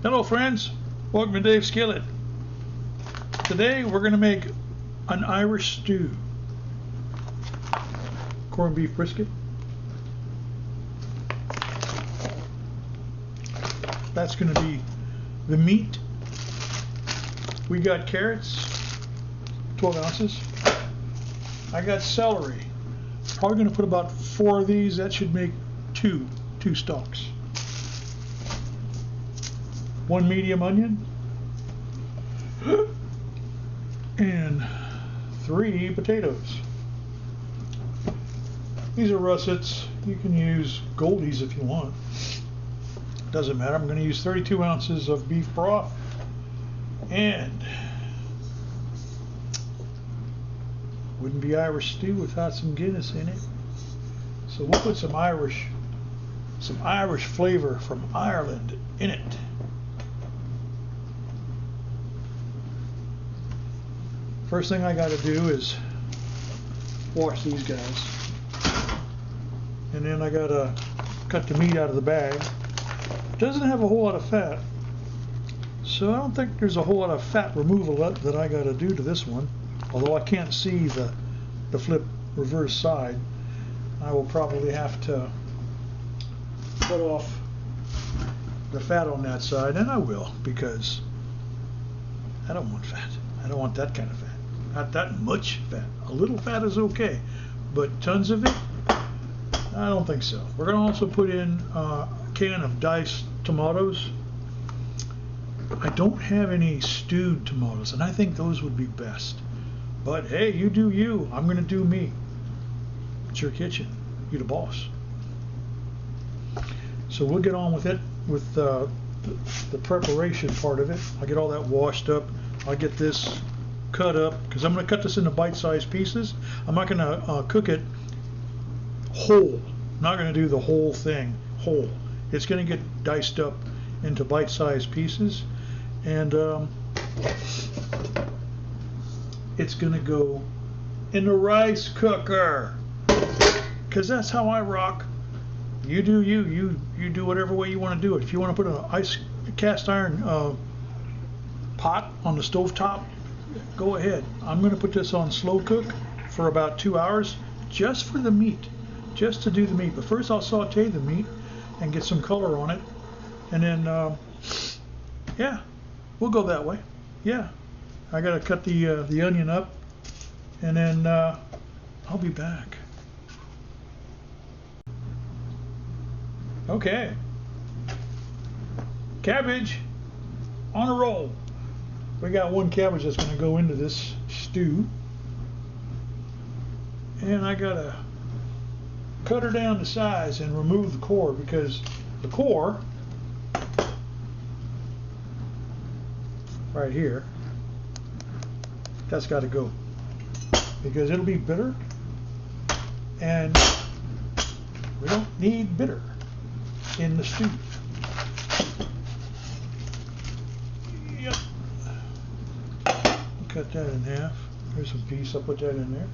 Hello friends, welcome to Dave's Skillet. Today we're going to make an Irish stew. Corned beef brisket. That's going to be the meat. We got carrots, 12 ounces. I got celery. Probably going to put about 4 of these. That should make two stalks. 1 medium onion and 3 potatoes. These are russets. You can use Goldies if you want. Doesn't matter. I'm going to use 32 ounces of beef broth and wouldn't be Irish stew without some Guinness in it. So we'll put some Irish flavor from Ireland in it. First thing I got to do is wash these guys, and then I got to cut the meat out of the bag. It doesn't have a whole lot of fat, so I don't think there's a whole lot of fat removal that I got to do to this one. Although I can't see the flip reverse side, I will probably have to cut off the fat on that side, and I will, because I don't want fat. I don't want that kind of fat. Not that much fat. A little fat is okay, but tons of it, I don't think so. We're going to also put in a can of diced tomatoes. I don't have any stewed tomatoes, and I think those would be best. But hey, you do you. I'm going to do me. It's your kitchen. You're the boss. So we'll get on with it, with the preparation part of it. I'll get all that washed up. I'll get this cut up, because I'm going to cut this into bite-sized pieces. I'm not going to cook it whole. I'm not going to do the whole thing whole. It's going to get diced up into bite-sized pieces, and it's going to go in the rice cooker, because that's how I rock. You do you. You do whatever way you want to do it. If you want to put a cast iron pot on the stove top, go ahead. I'm going to put this on slow cook for about 2 hours, just for the meat, just to do the meat. But first I'll saute the meat and get some color on it, and then yeah, we'll go that way. Yeah, I got to cut the onion up, and then I'll be back. Okay, cabbage on a roll. We got 1 cabbage that's going to go into this stew, and I gotta cut her down to size and remove the core, because the core right here, that's got to go, because it'll be bitter, and we don't need bitter in the stew. Yep. Cut that in half. Here's a piece. I'll put that in there.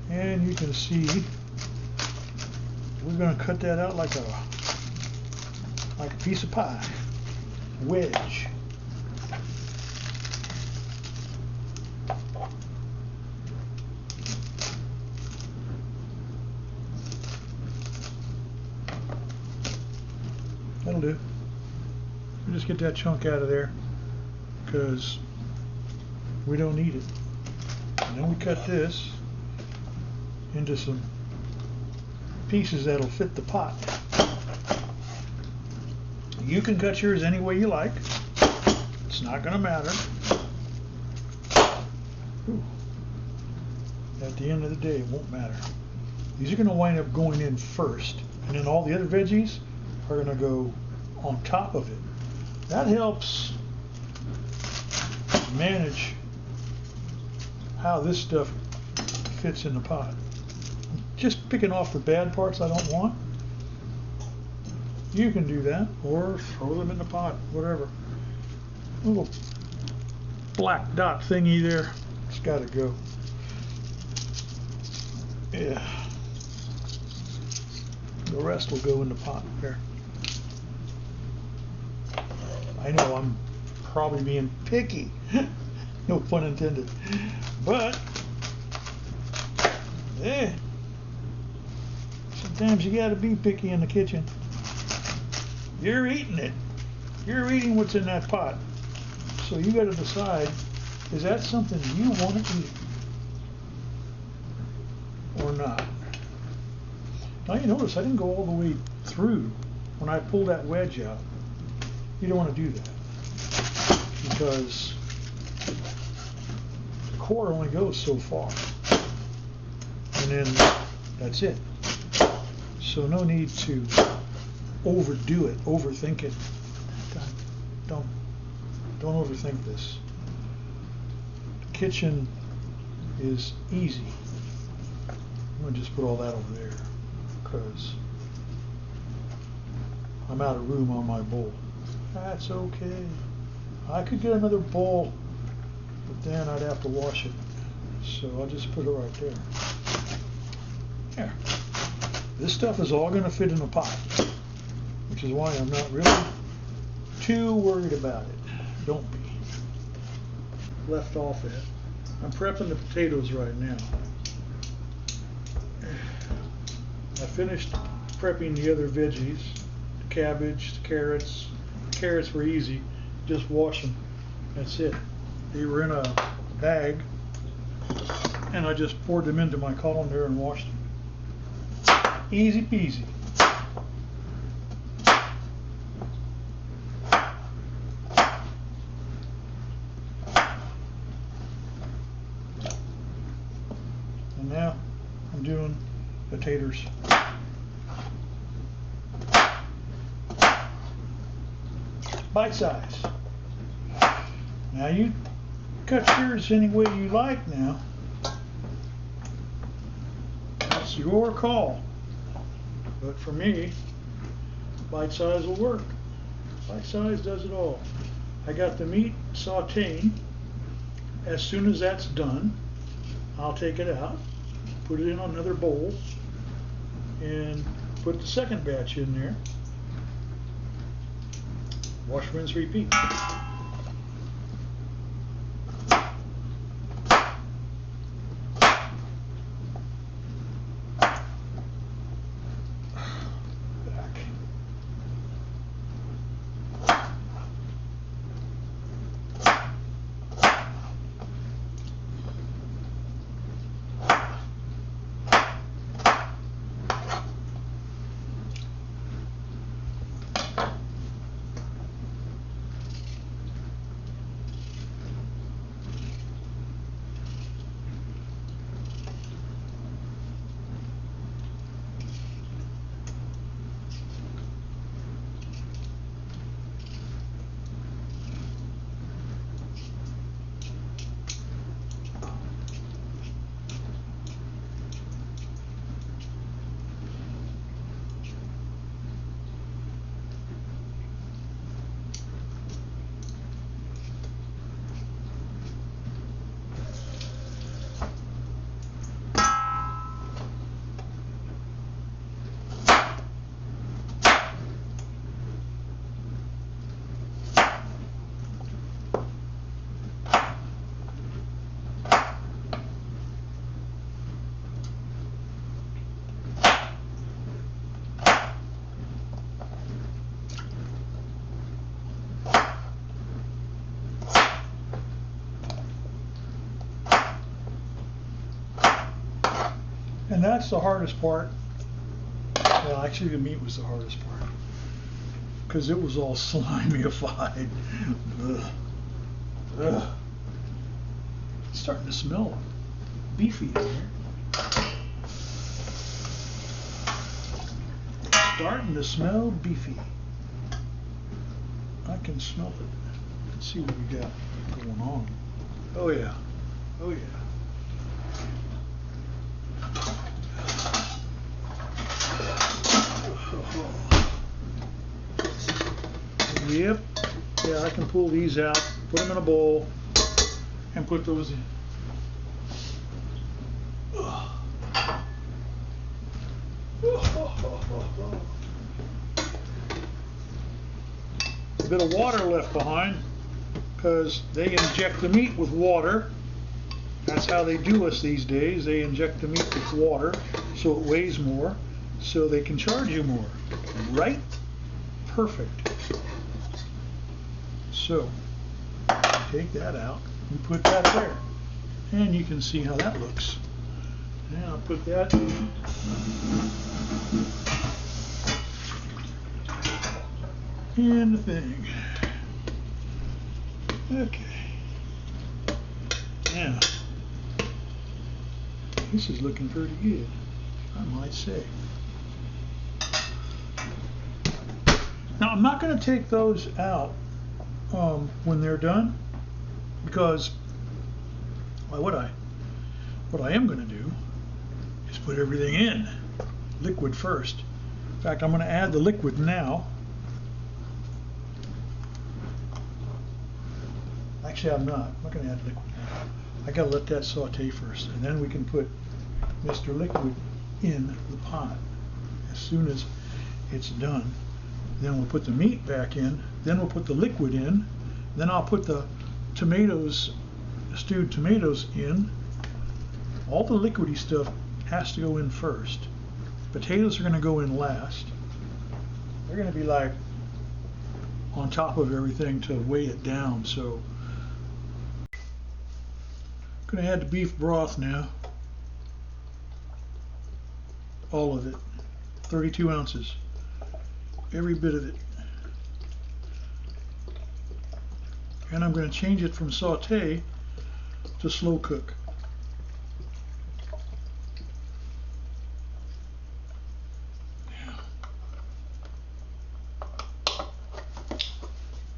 And you can see we're going to cut that out like a piece of pie. Wedge. That'll do. Just get that chunk out of there, because we don't need it. And then we cut this into some pieces that'll fit the pot. You can cut yours any way you like. It's not going to matter. Ooh. At the end of the day, it won't matter. These are going to wind up going in first, and then all the other veggies are going to go on top of it. That helps manage how this stuff fits in the pot. Just picking off the bad parts I don't want. You can do that, or throw them in the pot, whatever. A little black dot thingy there, it's got to go. Yeah. Go The rest will go in the pot there. I know I'm probably being picky, no pun intended, but sometimes you gotta be picky in the kitchen. You're eating it. You're eating what's in that pot. So you gotta decide, is that something you want to eat or not? Now you notice I didn't go all the way through when I pulled that wedge out. You don't want to do that because the core only goes so far. And then that's it. So no need to overdo it, overthink it. Don't overthink this. The kitchen is easy. I'm gonna just put all that over there because I'm out of room on my bowl. That's okay. I could get another bowl, but then I'd have to wash it. So I'll just put it right there. There. This stuff is all gonna fit in a pot, which is why I'm not really too worried about it. Don't be. Left off it. I'm prepping the potatoes right now. I finished prepping the other veggies, the cabbage, the carrots. The carrots were easy, just wash them. That's it. They were in a bag, and I just poured them into my colander and washed them. Easy peasy. And now I'm doing potatoes. Bite size. Now you cut yours any way you like now. That's your call. But for me, bite size will work. Bite size does it all. I got the meat sauteing. As soon as that's done, I'll take it out, put it in another bowl, and put the second batch in there. Wash, rinse, repeat. And that's the hardest part. Well, actually the meat was the hardest part because it was all slimyified. Ugh. Ugh. It's starting to smell beefy in here. Starting to smell beefy. I can smell it. Let's see what we got going on. Oh yeah. Oh yeah. Yep. Yeah, I can pull these out, put them in a bowl, and put those in. A bit of water left behind because they inject the meat with water. That's how they do us these days. They inject the meat with water so it weighs more, so they can charge you more. Right? Perfect. So, take that out and put that there. And you can see how that looks. Now I'll put that in the thing. Okay. Now, this is looking pretty good, I might say. Now I'm not going to take those out when they're done, because what I am going to do is put everything in liquid first. In fact, I'm going to add the liquid now. Actually, I'm not going to add liquid now. I got to let that saute first, and then we can put Mr. Liquid in the pot as soon as it's done. Then we'll put the meat back in, then we'll put the liquid in, then I'll put the tomatoes, stewed tomatoes in. All the liquidy stuff has to go in first. Potatoes are going to go in last. They're going to be like on top of everything to weigh it down. So I'm going to add the beef broth now. All of it. 32 ounces. Every bit of it. And I'm going to change it from saute to slow cook.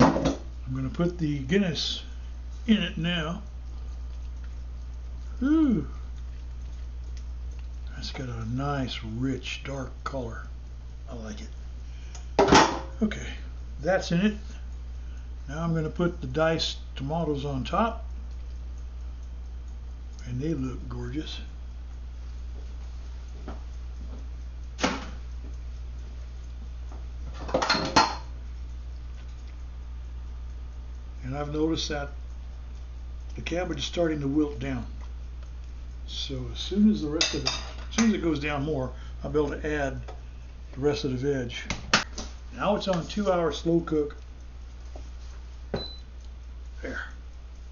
I'm going to put the Guinness in it now. Ooh. It's got a nice, rich, dark color. I like it. Okay, that's in it. Now I'm going to put the diced tomatoes on top. And they look gorgeous. And I've noticed that the cabbage is starting to wilt down. So as soon as it goes down more, I'll be able to add the rest of the veg. Now it's on a 2-hour slow cook. There.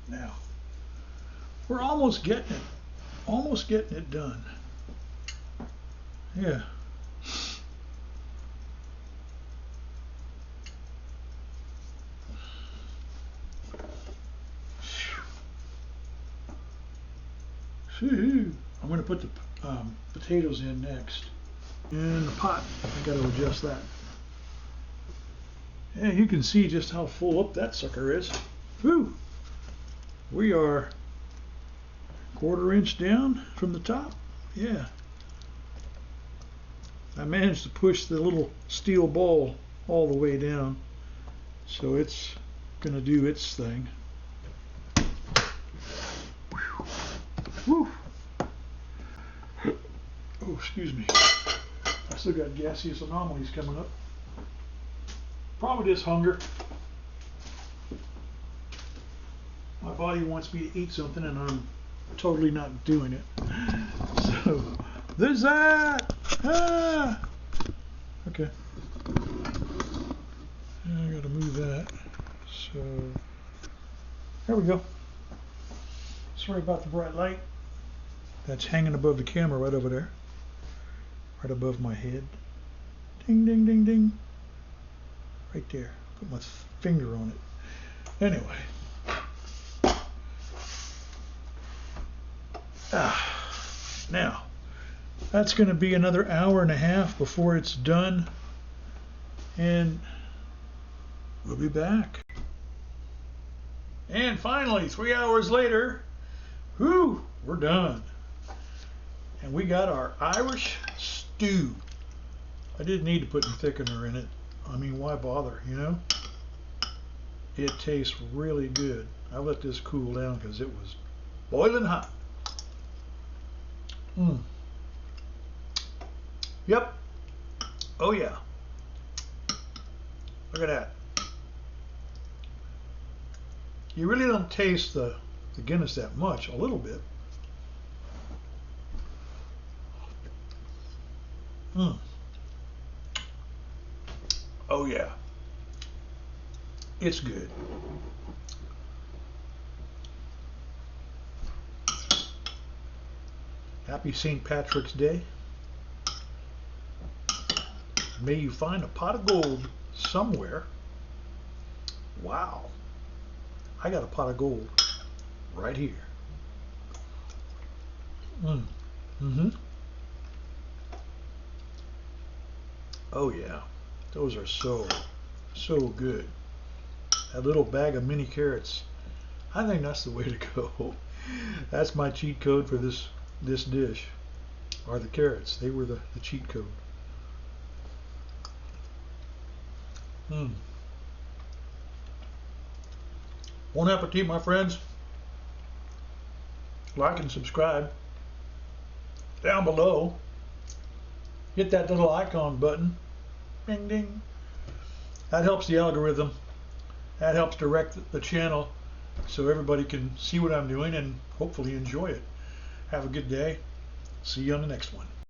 Now we're almost getting it done. Yeah. I'm going to put the potatoes in next. In the pot, I got to adjust that. Yeah, you can see just how full up that sucker is. Whew. We are 1/4 inch down from the top. Yeah. I managed to push the little steel ball all the way down, so it's going to do its thing. Whew. Oh, excuse me. I still got gaseous anomalies coming up. Probably just hunger. My body wants me to eat something and I'm totally not doing it. So, there's that! Ah! Okay. I gotta move that. So, there we go. Sorry about the bright light. That's hanging above the camera right over there. Right above my head. Ding, ding, ding, ding. Right there. Put my finger on it. Anyway. Now, that's going to be another 1.5 before it's done. And we'll be back. And finally, 3 hours later, whew, we're done. And we got our Irish stew. I didn't need to put any thickener in it. I mean, why bother, you know? It tastes really good. I let this cool down because it was boiling hot. Yep. Oh yeah. Look at that. You really don't taste the Guinness that much, a little bit. Mm. Oh yeah. It's good. Happy St. Patrick's Day. May you find a pot of gold somewhere. Wow. I got a pot of gold right here. Mm-hmm. Oh yeah. Those are so good. That little bag of mini carrots. I think that's the way to go. That's my cheat code for this dish. Are the carrots. They were the cheat code. Bon appetit, my friends. Like and subscribe. Down below, hit that little icon button. Ding ding. That helps the algorithm. That helps direct the channel so everybody can see what I'm doing and hopefully enjoy it. Have a good day. See you on the next one.